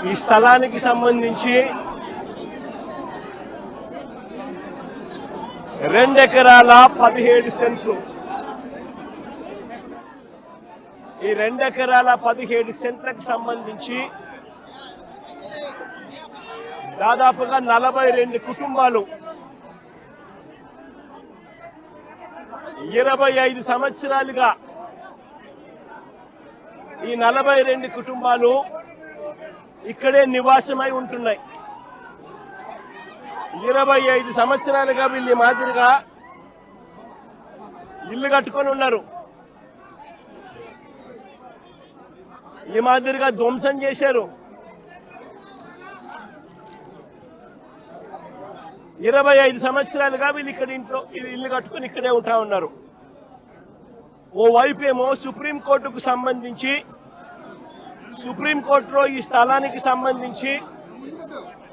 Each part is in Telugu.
ఈ స్థలానికి సంబంధించి 2 ఎకరాల 17 సెంట్లు. ఈ 2 ఎకరాల 17 సెంట్లకు సంబంధించి దాదాపుగా 42 కుటుంబాలు 25 సంవత్సరాలుగా ఈ 42 కుటుంబాలు ఇక్కడే నివాసమై ఉంటున్నాయి. 25 సంవత్సరాలుగా వీళ్ళు మాదిరిగా ఇల్లు కట్టుకొని ఉన్నారు. ఈ మాదిరిగా ధ్వంసం చేశారు. 25 సంవత్సరాలుగా వీళ్ళు ఇక్కడ ఇంట్లో ఇల్లు కట్టుకొని ఇక్కడే ఉంటా ఉన్నారు. ఓవైపు ఏమో సుప్రీంకోర్టుకు సంబంధించి సుప్రీంకోర్టులో ఈ స్థలానికి సంబంధించి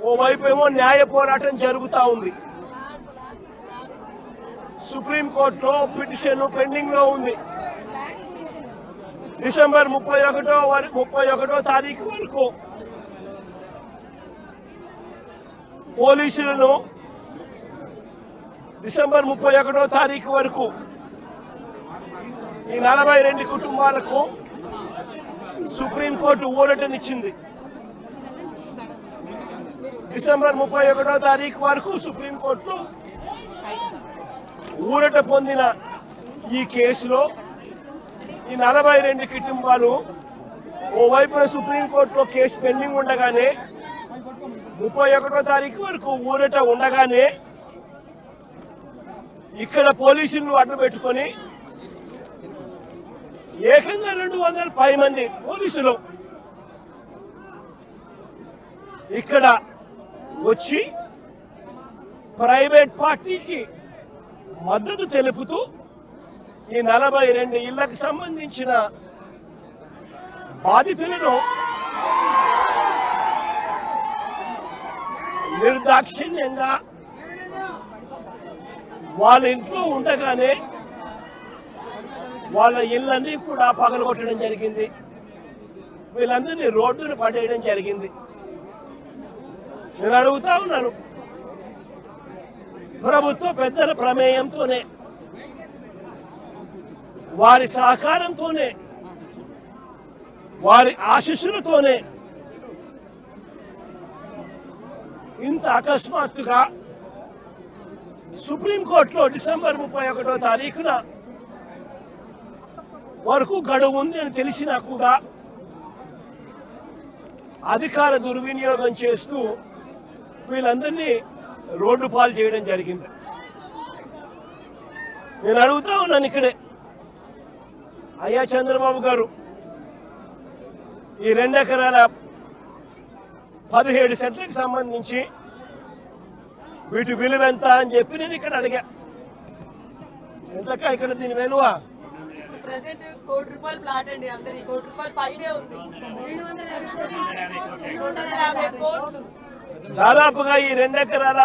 ఓవైపు ఏమో న్యాయ పోరాటం జరుగుతూ ఉంది. సుప్రీంకోర్టులో పిటిషన్ పెండింగ్ లో ఉంది. డిసెంబర్ 31వ తారీఖు వరకు పోలీసులను డిసెంబర్ 31వ తారీఖు వరకు ఈ 42 కుటుంబాలకు సుప్రీంకోర్టు ఊరటనిచ్చింది. డిసెంబర్ 31వ తారీఖు వరకు సుప్రీంకోర్టులో ఊరట పొందిన ఈ కేసులో ఈ 42 కుటుంబాలు ఓవైపున సుప్రీంకోర్టులో కేసు పెండింగ్ ఉండగానే 31వ తారీఖు వరకు ఊరట ఉండగానే ఇక్కడ పోలీసులను అడ్డు పెట్టుకొని ఏకంగా 200 మంది పోలీసులు ఇక్కడ వచ్చి ప్రైవేట్ పార్టీకి మద్దతు తెలుపుతూ ఈ 42 ఇళ్లకు సంబంధించిన బాధితులను నిర్దాక్షిణ్యంగా వాళ్ళ ఇంట్లో ఉండగానే వాళ్ళ ఇళ్ళన్నీ కూడా పగలగొట్టడం జరిగింది. వీళ్ళందరినీ రోడ్డును పడేయడం జరిగింది. నేను అడుగుతా ఉన్నాను, ప్రభుత్వ పెద్దల ప్రమేయంతోనే వారి సహకారంతోనే వారి ఆశీస్సులతోనే ఇంత అకస్మాత్తుగా సుప్రీంకోర్టులో డిసెంబర్ 31వ తారీఖున వరకు గడువు ఉంది అని తెలిసినా కూడా అధికార దుర్వినియోగం చేస్తూ వీళ్ళందరినీ రోడ్డు పాలు చేయడం జరిగింది. నేను అడుగుతా ఉన్నాను ఇక్కడే, అయ్యా చంద్రబాబు గారు, ఈ 2 ఎకరాల 17 సెంట్లకు సంబంధించి వీటి విలువ ఎంత అని చెప్పి నేను ఇక్కడ అడిగా. ఎంతక్క ఇక్కడ దీని విలువ? ₹1 కోటి ప్లాట్ అండి. అందరి ₹1 కోటి పైనే ఉంది. 250 కోట్లు. దాదాపుగా ఈ 2 ఎకరాల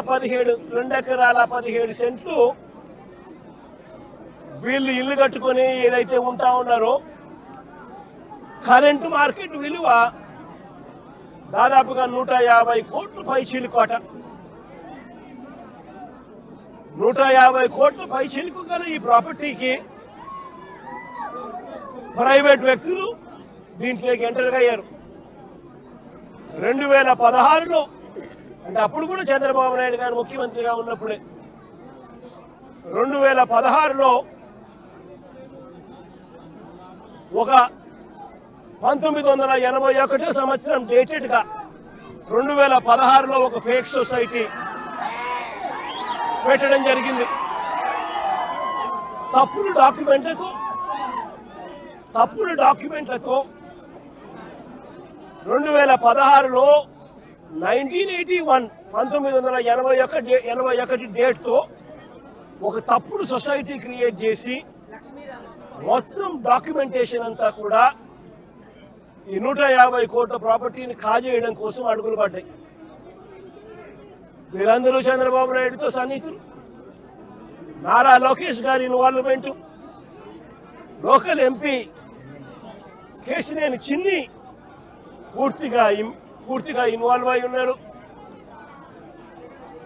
17 సెంట్లు వీళ్ళు ఇల్లు కట్టుకొని ఏదైతే ఉంటా ఉన్నారో కరెంటు మార్కెట్ విలువ దాదాపుగా 150 కోట్ల పైచిలుకోట. 150 కోట్ల పైచిలుకు గల ఈ ప్రాపర్టీకి ప్రైవేట్ వ్యక్తులు దీంట్లోకి ఎంటర్ అయ్యారు. 2016లో, అంటే అప్పుడు కూడా చంద్రబాబు నాయుడు గారు ముఖ్యమంత్రిగా ఉన్నప్పుడే, 2016లో ఒక 1981 సంవత్సరం డేటెడ్గా 2016లో ఒక ఫేక్ సొసైటీ పెట్టడం జరిగింది. తప్పుడు డాక్యుమెంట్లతో 2016లో 1981 డేట్తో ఒక తప్పుడు సొసైటీ క్రియేట్ చేసి మొత్తం డాక్యుమెంటేషన్ అంతా కూడా ఈ 150 కోట్ల ప్రాపర్టీని కాజేయడం కోసం అడుగులు పడ్డాయి. వీరందరూ చంద్రబాబు నాయుడుతో సన్నిహితులు. నారా లోకేష్ గారి ఇన్వాల్వ్మెంట్, లోకల్ ఎంపీ కేశినేని చిన్ని పూర్తిగా పూర్తిగా ఇన్వాల్వ్ అయి ఉన్నారు.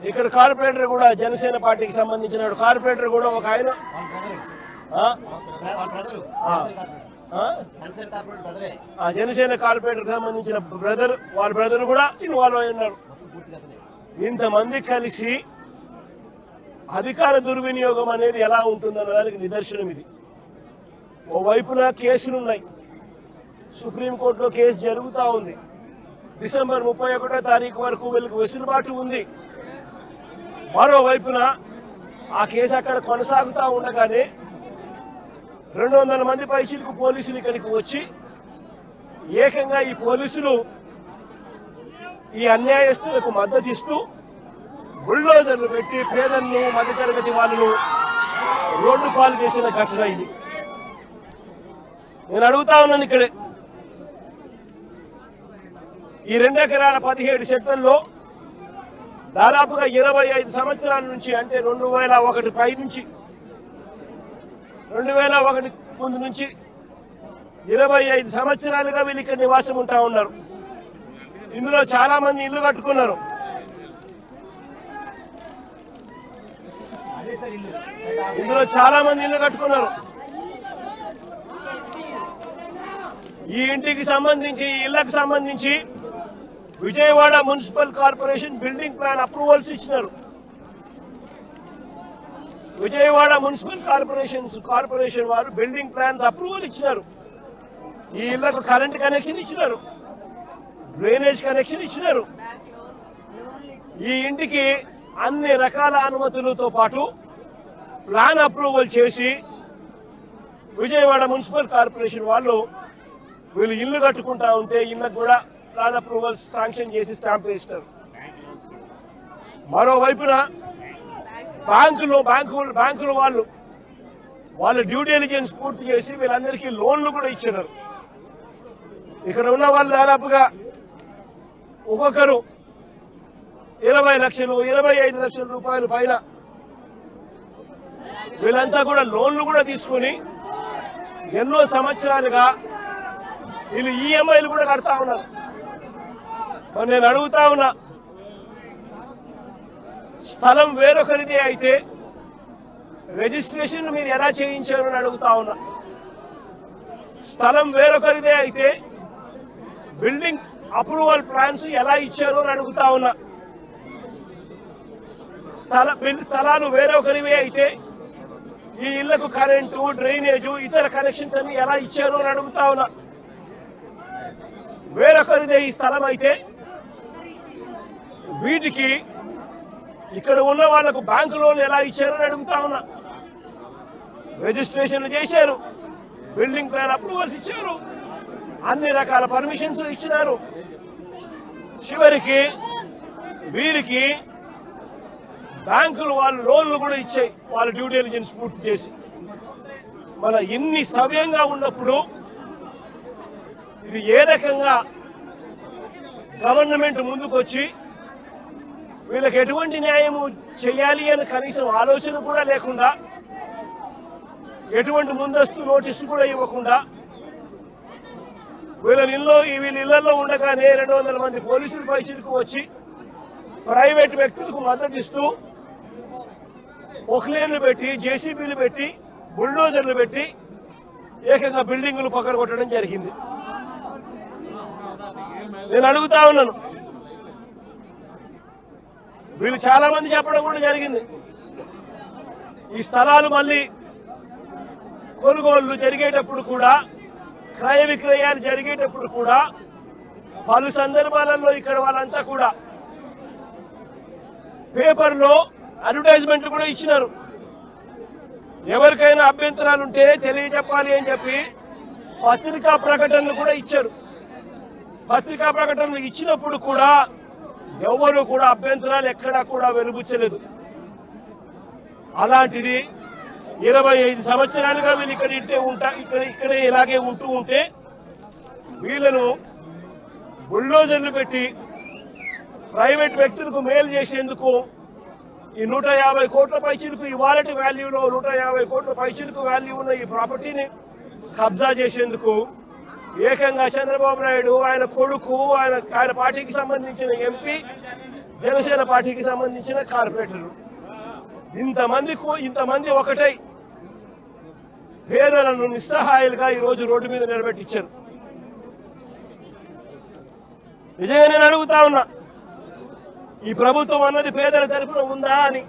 ఇక్కడ కార్పొరేటర్ కూడా జనసేన పార్టీకి సంబంధించిన కార్పొరేటర్ కూడా ఒక ఆయన జనసేన కార్పొరేటర్ సంబంధించిన వాళ్ళ బ్రదర్ కూడా ఇన్వాల్వ్ అయి ఉన్నారు. ఇంతమంది కలిసి అధికార దుర్వినియోగం అనేది ఎలా ఉంటుందన్న దానికి నిదర్శనం ఇది. ఓవైపున కేసులున్నాయి, సుప్రీంకోర్టులో కేసు జరుగుతూ ఉంది, డిసెంబర్ 31వ తారీఖు వరకు వీళ్ళకి వెసులుబాటు ఉంది. మరోవైపున ఆ కేసు అక్కడ కొనసాగుతూ ఉండగానే 200 మంది పైచిలకు పోలీసులు ఇక్కడికి వచ్చి ఏకంగా ఈ పోలీసులు ఈ అన్యాయస్తులకు మద్దతు ఇస్తూ బుల్డోజర్లు పెట్టి పేదలను మధ్యతరగతి వాళ్ళను రోడ్డు పాలు చేసిన ఘటన ఇది. నేను అడుగుతా ఉన్నాను, ఇక్కడే ఈ 2 ఎకరాల 17 సెంట్లలో దాదాపుగా 25 సంవత్సరాల నుంచి, అంటే 2001 పై నుంచి 2001 ముందు నుంచి 25 సంవత్సరాలుగా వీళ్ళు ఇక్కడ నివాసం ఉంటా ఉన్నారు. ఇందులో చాలా మంది ఇల్లు కట్టుకున్నారు. ఈ ఇంటికి సంబంధించి, ఈ ఇళ్లకు సంబంధించి Vijayawada municipal corporation building plan approvals ఇచ్చినారు. విజయవాడ మున్సిపల్ కార్పొరేషన్ వారు బిల్డింగ్ ప్లాన్స్ అప్రూవల్ ఇచ్చినారు. ఈ ఇళ్లకు కరెంట్ కనెక్షన్ ఇచ్చినారు, డ్రైనేజ్ కనెక్షన్ ఇచ్చినారు. ఈ ఇంటికి అన్ని రకాల అనుమతులతో పాటు ప్లాన్ అప్రూవల్ చేసి విజయవాడ మున్సిపల్ కార్పొరేషన్ వాళ్ళు వీళ్ళు ఇల్లు కట్టుకుంటా ఉంటే ఇళ్ళకు కూడా ప్లాన్ అప్రూవల్స్ శాంక్షన్ చేసి స్టాంప్ వేస్తారు. మరోవైపున బ్యాంకులు వాళ్ళు డ్యూ డెలిజెన్స్ పూర్తి చేసి వీళ్ళందరికీ లోన్లు కూడా ఇచ్చినారు. ఇక్కడ ఉన్న వాళ్ళు దాదాపుగా ఒక్కొక్కరు 20 లక్షలు 25 లక్షల రూపాయల పైన వీళ్ళంతా కూడా లోన్లు కూడా తీసుకుని ఎన్నో సంవత్సరాలుగా వీళ్ళు ఈఎంఐలు కూడా కడతా ఉన్నారు. మరి నేను అడుగుతా ఉన్నా, స్థలం వేరొకరిదే అయితే రిజిస్ట్రేషన్ మీరు ఎలా చేయించారు అని అడుగుతా ఉన్నా. స్థలం వేరొకరిదే అయితే బిల్డింగ్ అప్రూవల్ ప్లాన్స్ ఎలా ఇచ్చారు అని అడుగుతా ఉన్నా. స్థలాలు వేరొకరివే అయితే ఈ ఇళ్లకు కరెంటు, డ్రైనేజు, ఇతర కనెక్షన్స్ అన్ని ఎలా ఇచ్చారు అని అడుగుతా ఉన్నా. వేరొకరిదే ఈ స్థలం అయితే వీటికి ఇక్కడ ఉన్న వాళ్లకు బ్యాంకు లోన్లు ఎలా ఇచ్చారు అని అడుగుతా ఉన్నా. రిజిస్ట్రేషన్లు చేశారు, బిల్డింగ్ ప్లాన్ అప్రూవల్స్ ఇచ్చారు, అన్ని రకాల పర్మిషన్స్ ఇచ్చినారు. చివరికి వీరికి బ్యాంకులు వాళ్ళు లోన్లు కూడా ఇచ్చాయి, వాళ్ళ డ్యూ డెలిజెన్స్ పూర్తి చేసి. మన ఇన్ని సవ్యంగా ఉన్నప్పుడు ఇది ఏ రకంగా గవర్నమెంట్ ముందుకు వచ్చి వీళ్ళకి ఎటువంటి న్యాయము చేయాలి అని కనీసం ఆలోచన కూడా లేకుండా, ఎటువంటి ముందస్తు నోటీసు కూడా ఇవ్వకుండా వీళ్ళ ఇళ్లలో ఉండగానే 200 మంది పోలీసులు పైచిలకు వచ్చి ప్రైవేట్ వ్యక్తులకు మద్దతు ఇస్తూ పొక్లేన్లు పెట్టి, జేసీబీలు పెట్టి, బుల్డోజర్లు పెట్టి ఏకంగా బిల్డింగులు పక్కన జరిగింది. నేను అడుగుతా ఉన్నాను, వీళ్ళు చాలా మంది చెప్పడం కూడా జరిగింది, ఈ స్థలాలు మళ్ళీ కొనుగోళ్లు జరిగేటప్పుడు కూడా, క్రయ విక్రయాలు జరిగేటప్పుడు కూడా పలు సందర్భాలలో ఇక్కడ వాళ్ళంతా కూడా పేపర్లో అడ్వర్టైజ్మెంట్లు కూడా ఇచ్చినారు. ఎవరికైనా అభ్యంతరాలు ఉంటే తెలియజెప్పాలి అని చెప్పి పత్రికా ప్రకటనలు కూడా ఇచ్చారు. పత్రికా ప్రకటనలు ఇచ్చినప్పుడు కూడా ఎవరు కూడా అభ్యంతరాలు ఎక్కడా కూడా వెలుబుచ్చలేదు. అలాంటిది 25 సంవత్సరాలుగా వీళ్ళు ఇక్కడే ఇలాగే ఉంటే వీళ్ళను బుల్డోజర్లు పెట్టి ప్రైవేట్ వ్యక్తులకు మేలు చేసేందుకు ఈ 150 కోట్ల పైచిలకు ఇవాళటి వాల్యూలో 150 కోట్ల పైచిలకు వాల్యూ ఉన్న ఈ ప్రాపర్టీని కబ్జా చేసేందుకు ఏకంగా చంద్రబాబు నాయుడు, ఆయన కొడుకు, ఆయన పార్టీకి సంబంధించిన ఎంపీ, జనసేన పార్టీకి సంబంధించిన కార్పొరేటర్లు, ఇంతమంది ఒకటై పేదలను నిస్సహాయాలుగా ఈరోజు రోడ్డు మీద నిలబెట్టించారు. నిజంగా నేను అడుగుతా ఉన్నా, ఈ ప్రభుత్వం అన్నది పేదల తరపున ఉందా అని.